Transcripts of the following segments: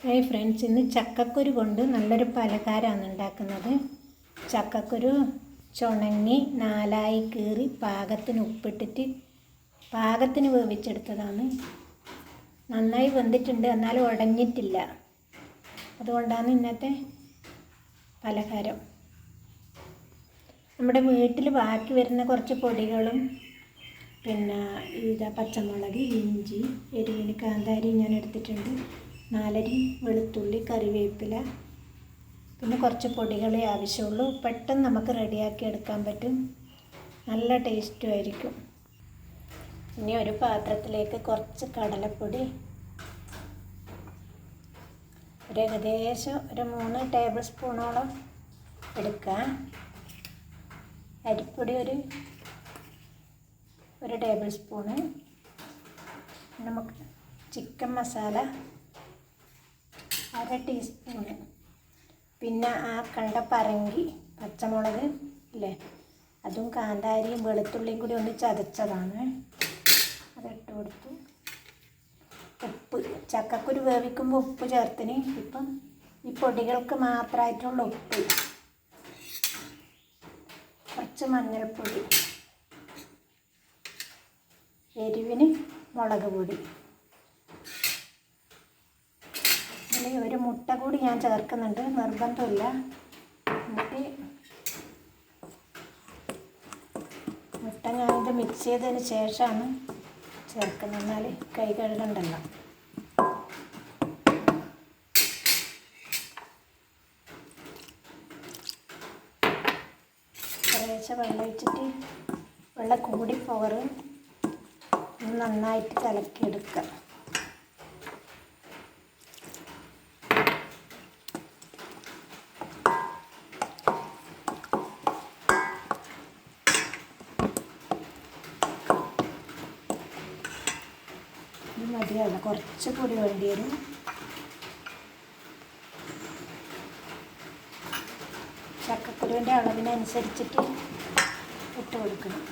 Hi friends, ഇന്ന് ചക്കക്കുരു കൊണ്ട് നല്ലൊരു പലഹാരമാണ് ഉണ്ടാക്കുന്നത്. ചക്കക്കുരു ചുണങ്ങി നാലായി കീറി പാകത്തിന് ഉപ്പിട്ടിട്ട് പാകത്തിന് വേവിച്ചെടുത്തതാണ്. നന്നായി വെന്തിട്ടുണ്ട്, എന്നാലും ഉടഞ്ഞിട്ടില്ല. അതുകൊണ്ടാണ് ഇന്നത്തെ പലഹാരം. നമ്മുടെ വീട്ടിൽ ബാക്കി വരുന്ന കുറച്ച് പൊടികളും പിന്നെ പച്ചമുളക്, ഇഞ്ചി, എരിവിന് കാന്താരി ഞാൻ എടുത്തിട്ടുണ്ട്, 4 അരി വെളുത്തുള്ളി, കറിവേപ്പില, പിന്നെ കുറച്ച് പൊടികളേ ആവശ്യമുള്ളൂ. പെട്ടെന്ന് നമുക്ക് റെഡിയാക്കി എടുക്കാൻ പറ്റും, നല്ല ടേസ്റ്റും ആയിരിക്കും. ഇനി ഒരു പാത്രത്തിലേക്ക് കുറച്ച് കടലപ്പൊടി, ഏകദേശം ഒരു 3 ടേബിൾ സ്പൂണോളം എടുക്കാം. അരിപ്പൊടി ഒരു ടേബിൾ സ്പൂണ്. നമുക്ക് ചിക്കൻ മസാല 1/2 ടീസ്പൂണ്. പിന്നെ ആ കണ്ട പറങ്കി പച്ചമുളക് ഇല്ലേ, അതും കാന്താരിയും വെളുത്തുള്ളിയും കൂടി ഒന്ന് ചതച്ചതാണ്, അതിട്ട് കൊടുത്തു. ഉപ്പ്, ചക്കക്കുരു വേവിക്കുമ്പോൾ ഉപ്പ് ചേർത്തിന്. ഇപ്പം ഈ പൊടികൾക്ക് മാത്രമായിട്ടുള്ള ഉപ്പ്, കുറച്ച് മഞ്ഞൾപ്പൊടി, എരിവിന് മുളക് പൊടി. ഇതിൽ ഒരു മുട്ട കൂടി ഞാൻ ചേർക്കുന്നുണ്ട്, നിർബന്ധമില്ല. എന്നിട്ട് മുട്ട ഞാനിത് മിക്സ് ചെയ്തതിന് ശേഷമാണ് ചേർക്കുന്നത്, എന്നാൽ കൈ കഴുകണ്ടല്ലോ. കുറേശ്ശെ വെള്ളം ഒഴിച്ചിട്ട്, വെള്ളം കൂടി പോകരുത്, നന്നായിട്ട് കലക്കിയെടുക്കുക. ഇത് മതിയല്ല, കുറച്ച് പൊടി വേണ്ടി വരും. ചക്കക്കുരുവിൻ്റെ അളവിനനുസരിച്ചിട്ട് ഇട്ട് കൊടുക്കണം.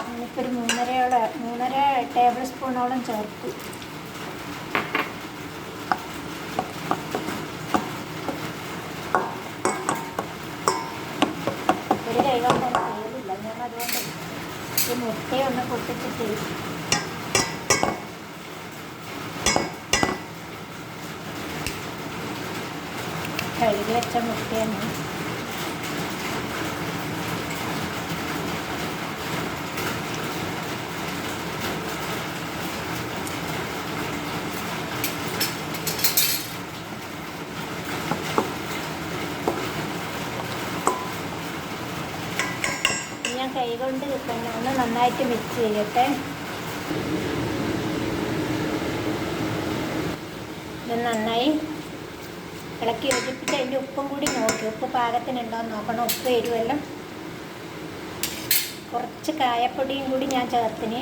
ഞാനിപ്പോൾ ഒരു 3.5 ടേബിൾ സ്പൂണോളം ചേർത്തു. ഒരു കൈ കൊണ്ടൊന്നും പേരില്ല, ഞാൻ അതുകൊണ്ട് ഈ മുട്ടയൊന്ന് പൊട്ടിച്ചിട്ട് കഴുകി വെച്ച മുട്ടയാണ്. ഞാൻ കൈ കൊണ്ട് പിന്നെ ഒന്ന് നന്നായിട്ട് മിക്സ് ചെയ്യട്ടെ. ഇത് നന്നായി ഇളക്കി യോജിപ്പിച്ച് അതിൻ്റെ ഉപ്പും കൂടി നോക്കി, ഉപ്പ് പാകത്തിനുണ്ടോ എന്ന് നോക്കണം. ഉപ്പ് എരിവെല്ലാം. കുറച്ച് കായപ്പൊടിയും കൂടി ഞാൻ ചേർത്തിന്,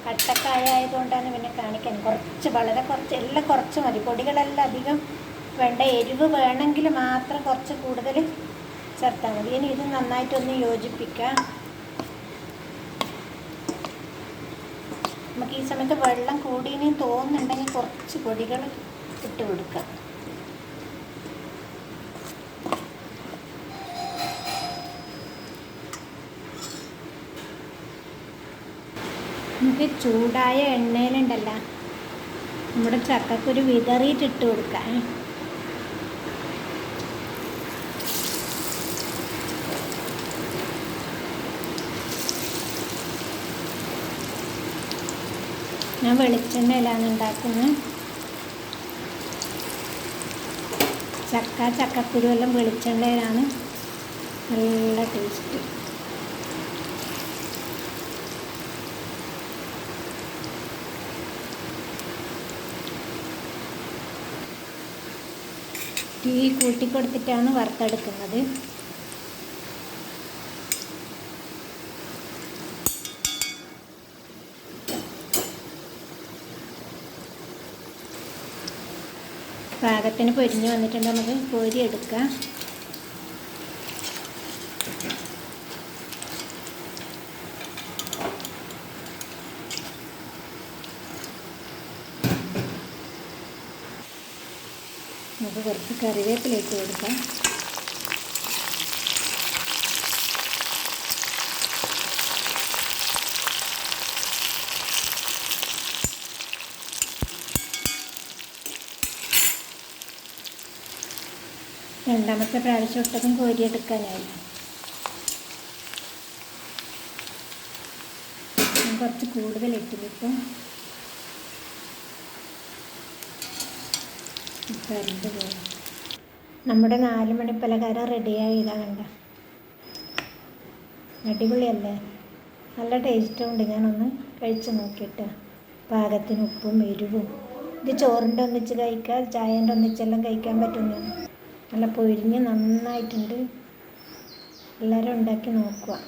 കട്ടക്കായ ആയതുകൊണ്ടാണ് പിന്നെ കാണിക്കാൻ. വളരെ കുറച്ച്, എല്ലാം കുറച്ച് മതി. പൊടികളെല്ലാം അധികം വേണ്ട. എരിവ് വേണമെങ്കിൽ മാത്രം കുറച്ച് കൂടുതൽ ചേർത്താൽ മതി. ഇനി ഇത് നന്നായിട്ടൊന്ന് യോജിപ്പിക്കാം. നമുക്ക് ഈ സമയത്ത് വെള്ളം കൂടിയെന്ന് തോന്നുന്നുണ്ടെങ്കിൽ കുറച്ച് പൊടികൾ ഇട്ട് കൊടുക്കാം. നമുക്ക് ചൂടായ എണ്ണയിലുണ്ടല്ല നമ്മുടെ ചക്കക്കുരു വിതറിയിട്ടിട്ട് കൊടുക്കാം. ഞാൻ വെളിച്ചെണ്ണയിലാണ് ഉണ്ടാക്കുന്നത്. ചക്കക്കുരു എല്ലാം വെളിച്ചെണ്ണയിലാണ് നല്ല ടേസ്റ്റ്. തീ കൂട്ടിക്കൊടുത്തിട്ടാണ് വറുത്തെടുക്കുന്നത്. പാകത്തിന് പൊരിഞ്ഞ് വന്നിട്ടുണ്ട്, നമുക്ക് കോരി എടുക്കാം. നമുക്ക് കുറച്ച് കറിവേപ്പില ഇട്ട് കൊടുക്കാം. രണ്ടാമത്തെ പ്രാവശ്യം ഇട്ടതും കോരിയെടുക്കാനായി. കുറച്ച് കൂടുതൽ ഇട്ടിട്ട് കരണ്ട് പോകും. നമ്മുടെ 4 മണി പലഹാരം റെഡിയായി. ഇതാ കണ്ട, അടിപൊളിയല്ലേ? നല്ല ടേസ്റ്റും ഉണ്ട്. ഞാനൊന്ന് കഴിച്ച് നോക്കിയിട്ട് പാകത്തിന് ഉപ്പും എരിവും. ഇത് ചോറിൻ്റെ ഒന്നിച്ച് കഴിക്കാം, ചായൻ്റെ ഒന്നിച്ചെല്ലാം കഴിക്കാൻ പറ്റുന്നതാണ്. നല്ല പൊരിഞ്ഞ് നന്നായിട്ടുണ്ട്. എല്ലാവരും ഉണ്ടാക്കി നോക്കുക.